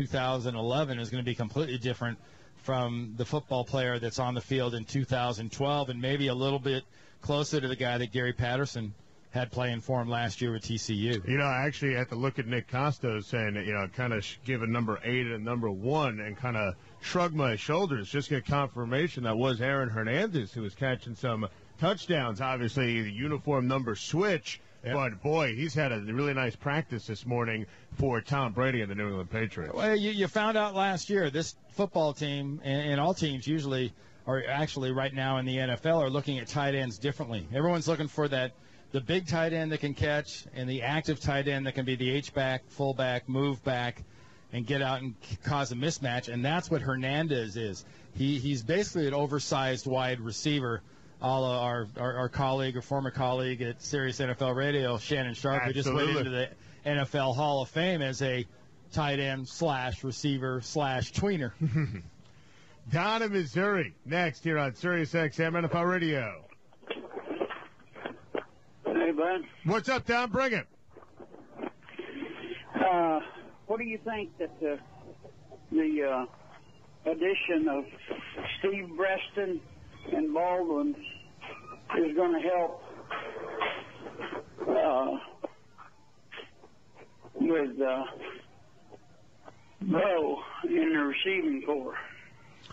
2011 is going to be completely different from the football player that's on the field in 2012, and maybe a little bit closer to the guy that Gary Patterson had playing for him last year with TCU. You know, I actually had to look at Nick Costos saying, kind of give a number 8 and a number 1 and kind of shrug my shoulders, just get confirmation that was Aaron Hernandez who was catching some touchdowns. Obviously, the uniform number switch. Yep. But, boy, he's had a really nice practice this morning for Tom Brady and the New England Patriots. Well, you found out last year this football team, and all teams usually are actually right now in the NFL, are looking at tight ends differently. Everyone's looking for the big tight end that can catch and the active tight end that can be the H-back, fullback, move back, and get out and cause a mismatch. And that's what Hernandez is. He's basically an oversized wide receiver. All our colleague or former colleague at Sirius NFL Radio, Shannon Sharpe, who just went into the NFL Hall of Fame as a tight end / receiver / tweener. Don in Missouri, next here on Sirius XM NFL Radio. Hey, bud. What's up, Don? Bring it. What do you think that the addition of Steve Breaston and Baldwin is going to help with Bo in the receiving corps?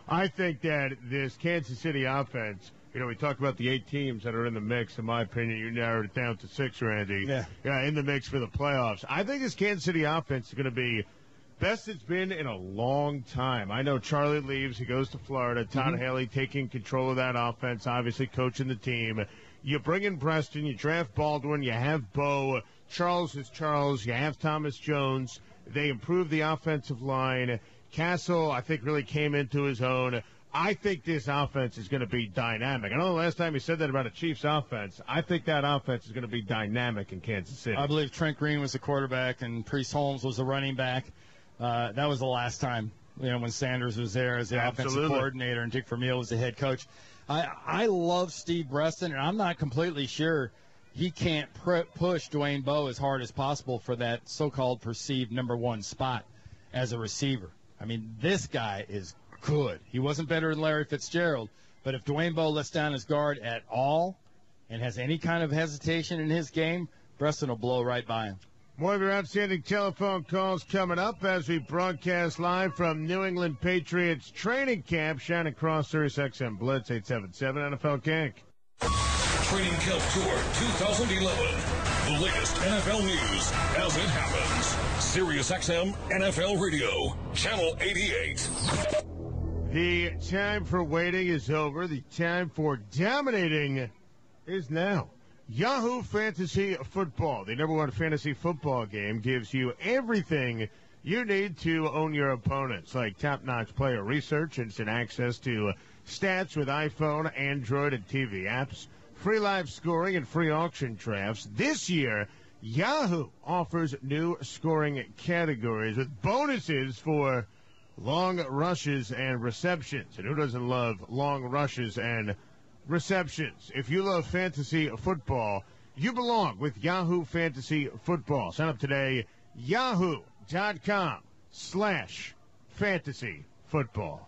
I think that this Kansas City offense, we talked about the 8 teams that are in the mix. In my opinion, you narrowed it down to 6, Randy. Yeah, in the mix for the playoffs. I think this Kansas City offense is going to be best it's been in a long time. I know Charlie leaves. He goes to Florida. Todd Haley taking control of that offense, obviously coaching the team. You bring in Preston. You draft Baldwin. You have Bo. Charles is Charles. You have Thomas Jones. They improve the offensive line. Castle, I think, really came into his own. I think this offense is going to be dynamic. I know the last time you said that about a Chiefs offense. I think that offense is going to be dynamic in Kansas City. I believe Trent Green was the quarterback and Priest Holmes was the running back. That was the last time, when Sanders was there as the offensive coordinator and Dick Vermeil was the head coach. I love Steve Breaston, and I'm not completely sure he can't push Dwayne Bowe as hard as possible for that so-called perceived number 1 spot as a receiver. I mean, this guy is good. He wasn't better than Larry Fitzgerald, but if Dwayne Bowe lets down his guard at all and has any kind of hesitation in his game, Breaston will blow right by him. More of your outstanding telephone calls coming up as we broadcast live from New England Patriots training camp. Shannon Cross, Sirius XM Blitz, 877 NFL Kink. Training Camp Tour 2011. The latest NFL news as it happens. Sirius XM NFL Radio, Channel 88. The time for waiting is over. The time for dominating is now. Yahoo Fantasy Football, the number 1 fantasy football game, gives you everything you need to own your opponents, like top-notch player research, instant access to stats with iPhone, Android, and TV apps, free live scoring, and free auction drafts. This year, Yahoo offers new scoring categories with bonuses for long rushes and receptions. And who doesn't love long rushes and receptions? If you love fantasy football, you belong with Yahoo Fantasy Football. Sign up today, yahoo.com/fantasy football.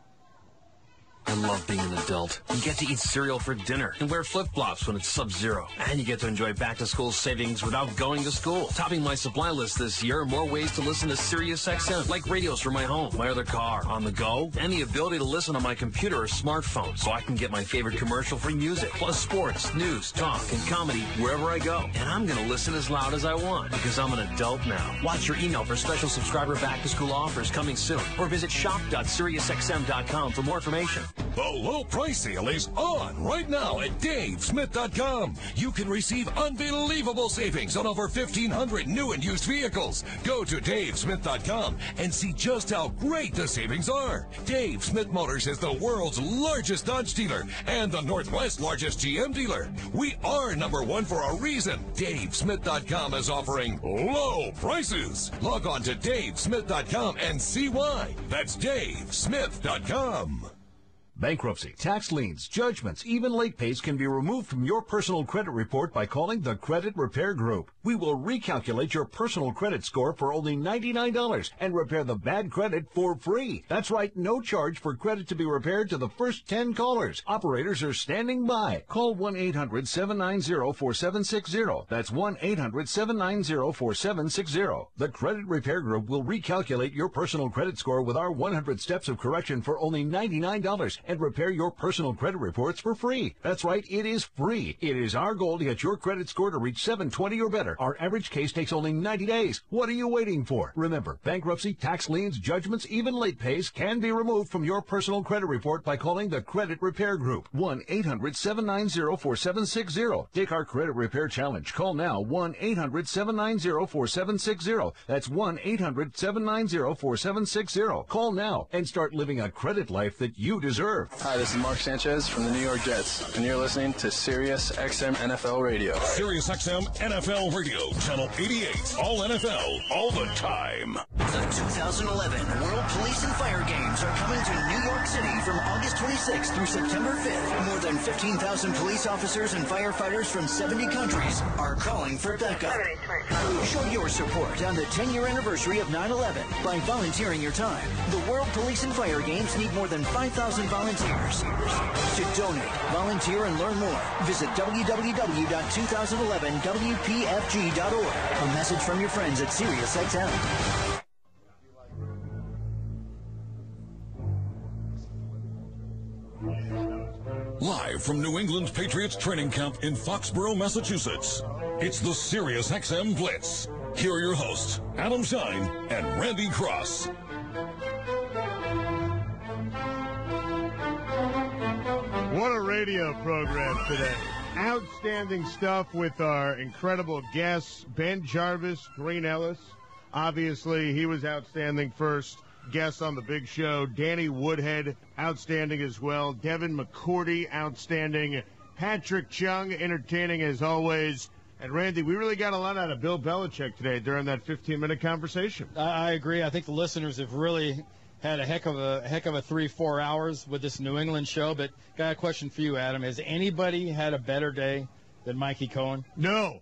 I love being an adult. You get to eat cereal for dinner and wear flip-flops when it's sub-zero. And you get to enjoy back-to-school savings without going to school. Topping my supply list this year are more ways to listen to Sirius XM, like radios for my home, my other car, on the go, and the ability to listen on my computer or smartphone so I can get my favorite commercial-free music, plus sports, news, talk, and comedy wherever I go. And I'm going to listen as loud as I want because I'm an adult now. Watch your email for special subscriber back-to-school offers coming soon, or visit shop.SiriusXM.com for more information. The low price sale is on right now at DaveSmith.com. You can receive unbelievable savings on over 1,500 new and used vehicles. Go to DaveSmith.com and see just how great the savings are. Dave Smith Motors is the world's largest Dodge dealer and the Northwest's largest GM dealer. We are number 1 for a reason. DaveSmith.com is offering low prices. Log on to DaveSmith.com and see why. That's DaveSmith.com. Bankruptcy, tax liens, judgments, even late pays can be removed from your personal credit report by calling the Credit Repair Group. We will recalculate your personal credit score for only $99 and repair the bad credit for free. That's right, no charge for credit to be repaired to the first 10 callers. Operators are standing by. Call 1-800-790-4760. That's 1-800-790-4760. The Credit Repair Group will recalculate your personal credit score with our 100 steps of correction for only $99 and repair your personal credit reports for free. That's right, it is free. It is our goal to get your credit score to reach 720 or better. Our average case takes only 90 days. What are you waiting for? Remember, bankruptcy, tax liens, judgments, even late pays can be removed from your personal credit report by calling the Credit Repair Group. 1-800-790-4760. Take our Credit Repair Challenge. Call now. 1-800-790-4760. That's 1-800-790-4760. Call now and start living a credit life that you deserve. Hi, this is Mark Sanchez from the New York Jets, and you're listening to Sirius XM NFL Radio. Sirius XM NFL Radio, Channel 88. All NFL, all the time. The 2011 World Police and Fire Games are coming to New York City from August 26th through September 5th. More than 15,000 police officers and firefighters from 70 countries are calling for backup. Show your support on the 10-year anniversary of 9/11 by volunteering your time. The World Police and Fire Games need more than 5,000 volunteers. To donate, volunteer, and learn more, visit www.2011wpfg.org. A message from your friends at SiriusXM. Live from New England Patriots training camp in Foxborough, Massachusetts, it's the Sirius XM Blitz. Here are your hosts, Adam Shine and Randy Cross. What a radio program today. Outstanding stuff with our incredible guests, Ben Jarvis, Green Ellis. Obviously, he was outstanding first. Guest on the big show, Danny Woodhead, outstanding as well. Devin McCourty, outstanding. Patrick Chung, entertaining as always. And Randy, we really got a lot out of Bill Belichick today during that 15-minute conversation. I agree. I think the listeners have really had a heck of a 3-4 hours with this New England show. But got a question for you, Adam. Has anybody had a better day than Mikey Cohen? No.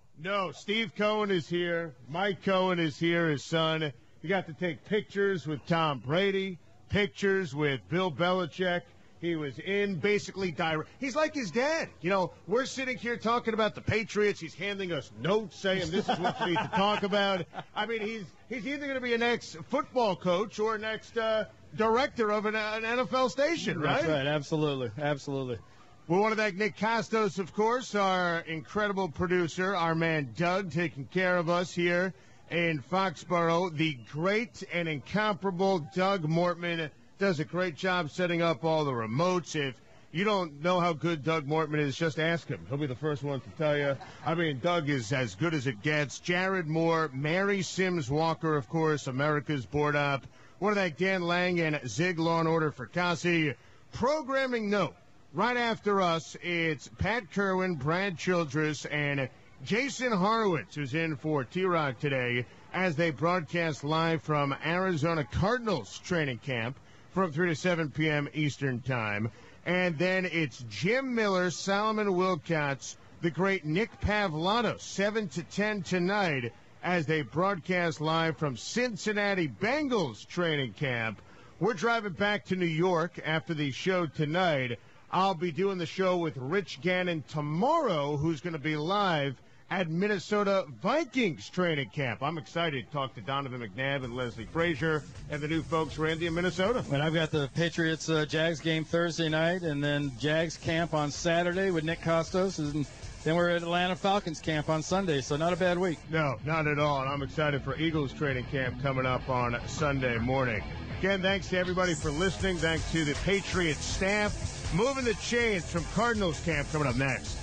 Steve Cohen is here. Mike Cohen is here, his son. He got to take pictures with Tom Brady, pictures with Bill Belichick. He was in basically direct. He's like his dad. You know, we're sitting here talking about the Patriots. He's handing us notes saying this is what you need to talk about. I mean, he's either going to be an ex-football coach or an ex-director of an NFL station, right? That's right. Absolutely. We want to thank Nick Costos, of course, our incredible producer, our man Doug, taking care of us here in Foxborough. The great and incomparable Doug Mortman does a great job setting up all the remotes. If you don't know how good Doug Mortman is, just ask him. He'll be the first one to tell you. I mean, Doug is as good as it gets. Jared Moore, Mary Sims Walker, of course, America's Board Op. Want to thank Dan Lang and Zig Law & Order for Kasi. Programming note, right after us, it's Pat Kerwin, Brad Childress, and Jason Horowitz, who's in for T-Rock today, as they broadcast live from Arizona Cardinals training camp from 3 to 7 p.m. Eastern Time. And then it's Jim Miller, Solomon Wilcots, the great Nick Pavlato, 7 to 10 tonight, as they broadcast live from Cincinnati Bengals training camp. We're driving back to New York after the show tonight. I'll be doing the show with Rich Gannon tomorrow, who's going to be live at Minnesota Vikings training camp. I'm excited to talk to Donovan McNabb and Leslie Frazier and the new folks, Randy, in Minnesota. And I've got the Patriots-Jags game Thursday night, and then Jags camp on Saturday with Nick Costos, and then we're at Atlanta Falcons camp on Sunday, so not a bad week. No, not at all. And I'm excited for Eagles training camp coming up on Sunday morning. Again, thanks to everybody for listening. Thanks to the Patriots staff. Moving the chains from Cardinals camp coming up next.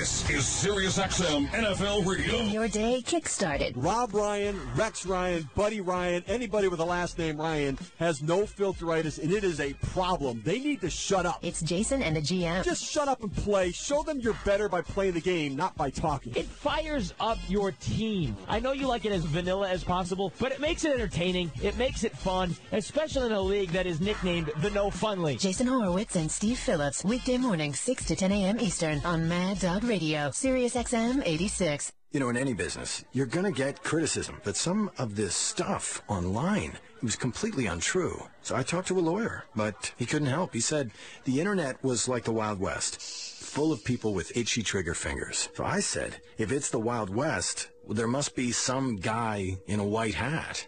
This is SiriusXM NFL Radio. Getting your day kick-started. Rob Ryan, Rex Ryan, Buddy Ryan, anybody with a last name Ryan has no filteritis, and it is a problem. They need to shut up. It's Jason and the GM. Just shut up and play. Show them you're better by playing the game, not by talking. It fires up your team. I know you like it as vanilla as possible, but it makes it entertaining. It makes it fun, especially in a league that is nicknamed the No Fun League. Jason Horowitz and Steve Phillips, weekday mornings, 6 to 10 a.m. Eastern on Mad Dog Radio, Sirius XM 86. You know, in any business, you're going to get criticism, but some of this stuff online, it was completely untrue. So I talked to a lawyer, but he couldn't help. He said the internet was like the Wild West, full of people with itchy trigger fingers. So I said, if it's the Wild West, well, there must be some guy in a white hat.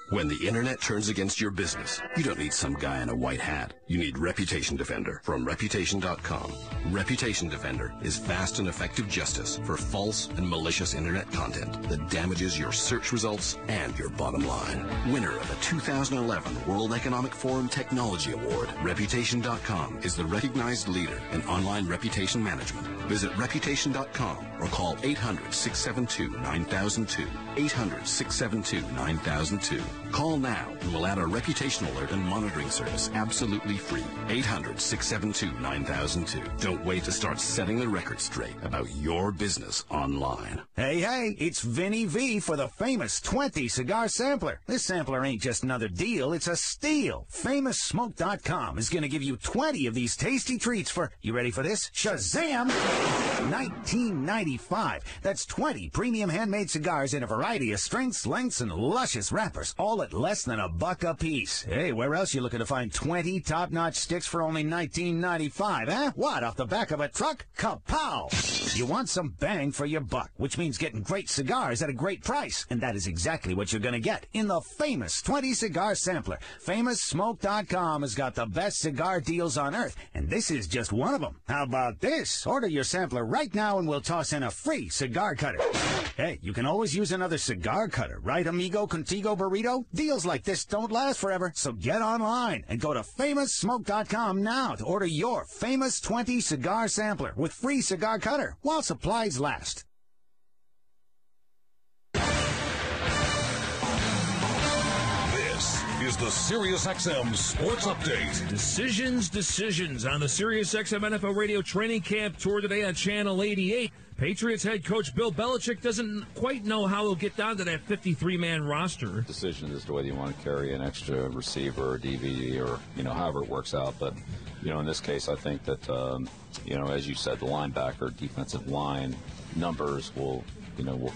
When the internet turns against your business, you don't need some guy in a white hat. You need Reputation Defender from Reputation.com. Reputation Defender is fast and effective justice for false and malicious internet content that damages your search results and your bottom line. Winner of the 2011 World Economic Forum Technology Award, Reputation.com is the recognized leader in online reputation management. Visit Reputation.com or call 800-672-9002. 800-672-9002. Call now and we'll add a reputation alert and monitoring service absolutely free. 800-672-9002. Don't wait to start setting the record straight about your business online. Hey, it's Vinny V for the famous 20 cigar sampler. This sampler ain't just another deal, it's a steal. FamousSmoke.com is going to give you 20 of these tasty treats for, you ready for this? Shazam! $19.95. That's 20 premium handmade cigars in a variety of strengths, lengths, and luscious wrappers, all at less than $1 a piece. Hey, where else you looking to find 20 top-notch sticks for only $19.95, huh? What, off the back of a truck? Kapow! You want some bang for your buck, which means getting great cigars at a great price, and that is exactly what you're going to get in the famous 20 cigar sampler. FamousSmoke.com has got the best cigar deals on earth, and this is just one of them. How about this? Order your sampler right now and we'll toss in a free cigar cutter. Hey, you can always use another cigar cutter, right, amigo, contigo, burrito? Deals like this don't last forever, so get online and go to FamousSmoke.com now to order your famous 20 cigar sampler with free cigar cutter while supplies last. Is the SiriusXM Sports Update. Decisions on the SiriusXM NFL Radio Training Camp Tour today on Channel 88. Patriots head coach Bill Belichick doesn't quite know how he'll get down to that 53-man roster. Decision as to whether you want to carry an extra receiver or DVD or, however it works out. But, in this case, I think that, as you said, the linebacker, defensive line numbers will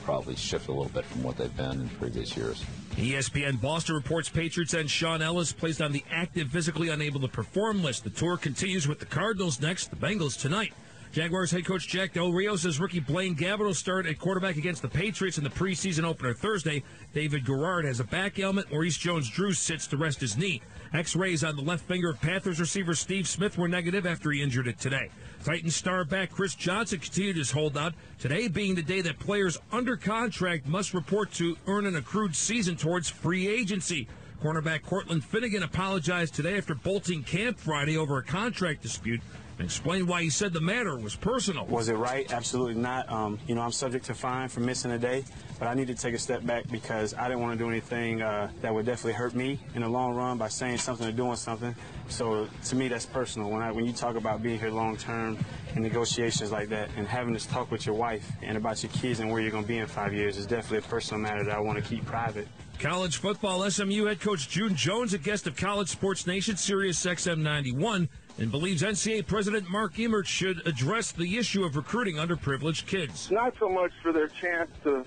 probably shift a little bit from what they've been in previous years. ESPN Boston reports Patriots and Sean Ellis placed on the active, physically unable to perform list. The tour continues with the Cardinals next, the Bengals tonight. Jaguars head coach Jack Del Rio says rookie Blaine Gabbert will start at quarterback against the Patriots in the preseason opener Thursday. David Garrard has a back ailment. Maurice Jones-Drew sits to rest his knee. X-rays on the left finger of Panthers receiver Steve Smith were negative after he injured it today. Titans star back Chris Johnson continued his holdout, today being the day that players under contract must report to earn an accrued season towards free agency. Cornerback Cortland Finnegan apologized today after bolting camp Friday over a contract dispute and explained why he said the matter was personal. Was it right? Absolutely not. I'm subject to fine for missing a day, but I need to take a step back because I didn't want to do anything that would definitely hurt me in the long run by saying something or doing something. So to me, that's personal. When you talk about being here long term and negotiations like that and having this talk with your wife and about your kids and where you're going to be in 5 years is definitely a personal matter that I want to keep private. College football, SMU head coach June Jones, a guest of College Sports Nation, Sirius XM 91, and believes NCAA President Mark Emmert should address the issue of recruiting underprivileged kids. Not so much for their chance to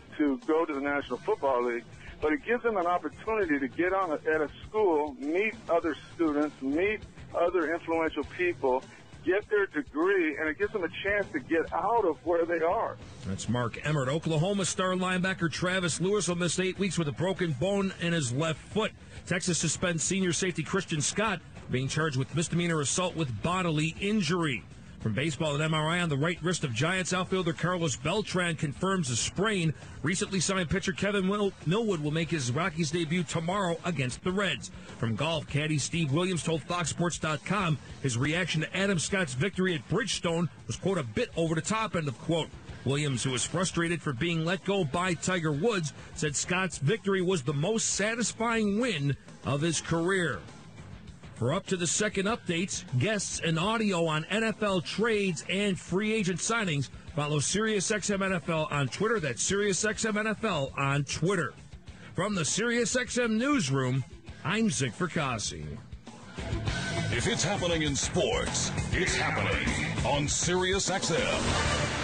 go to the National Football League, but it gives them an opportunity to get on at a school, meet other students, meet other influential people, get their degree, and it gives them a chance to get out of where they are. That's Mark Emmert. Oklahoma star linebacker Travis Lewis will miss 8 weeks with a broken bone in his left foot. Texas suspends senior safety Christian Scott, being charged with misdemeanor assault with bodily injury. From baseball, an MRI on the right wrist of Giants outfielder Carlos Beltran confirms a sprain. Recently signed pitcher Kevin Millwood will make his Rockies debut tomorrow against the Reds. From golf, caddy Steve Williams told FoxSports.com his reaction to Adam Scott's victory at Bridgestone was, quote, a bit over the top, end of quote. Williams, who was frustrated for being let go by Tiger Woods, said Scott's victory was the most satisfying win of his career. For up-to-the-second updates, guests, and audio on NFL trades and free agent signings, follow SiriusXM NFL on Twitter. That's SiriusXM NFL on Twitter. From the SiriusXM Newsroom, I'm Zig Fracassi. If it's happening in sports, it's happening on SiriusXM.